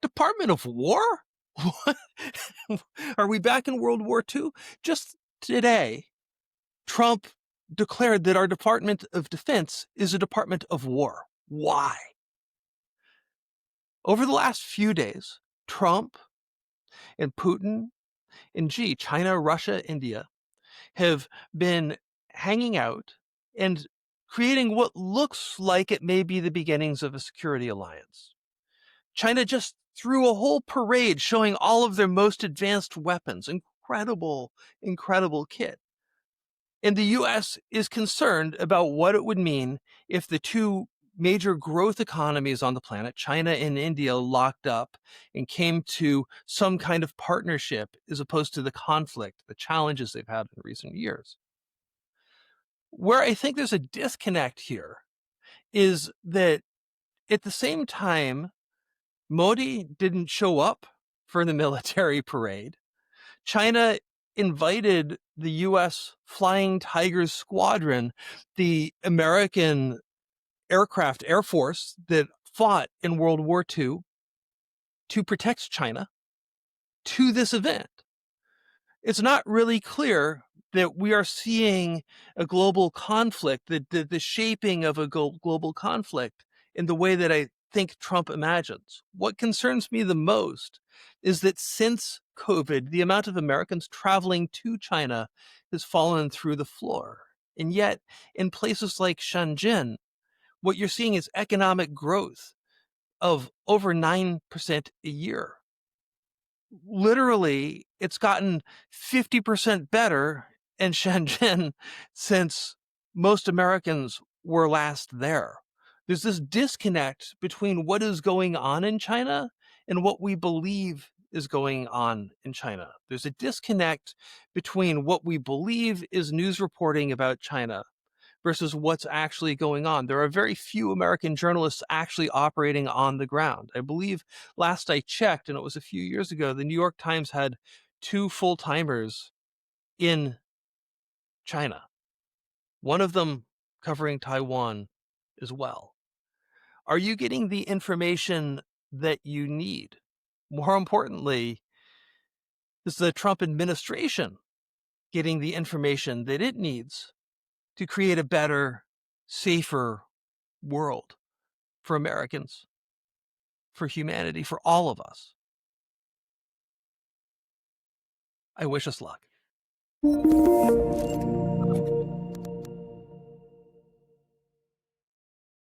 Department of War? What? Are we back in World War II? Just today, Trump declared that our Department of Defense is a Department of War. Why? Over the last few days, Trump and Putin and China, Russia, India, have been hanging out and creating what looks like it may be the beginnings of a security alliance. China just threw a whole parade showing all of their most advanced weapons. Incredible, incredible kit. And the US is concerned about what it would mean if the two major growth economies on the planet, China and India, locked up and came to some kind of partnership as opposed to the conflict, the challenges they've had in recent years. Where I think there's a disconnect here is that at the same time, Modi didn't show up for the military parade. China invited the US Flying Tigers Squadron, the American air force that fought in World War II, to protect China, to this event. It's not really clear that we are seeing a global conflict, the shaping of a global conflict in the way that I think Trump imagines. What concerns me the most is that since COVID, the amount of Americans traveling to China has fallen through the floor. And yet, in places like Shenzhen, what you're seeing is economic growth of over 9% a year. Literally, it's gotten 50% better in Shenzhen since most Americans were last there. There's this disconnect between what is going on in China and what we believe is going on in China. There's a disconnect between what we believe is news reporting about China versus what's actually going on. There are very few American journalists actually operating on the ground. I believe last I checked, and it was a few years ago, the New York Times had 2 full-timers in China, one of them covering Taiwan as well. Are you getting the information that you need? More importantly, is the Trump administration getting the information that it needs to create a better, safer world for Americans, for humanity, for all of us? I wish us luck.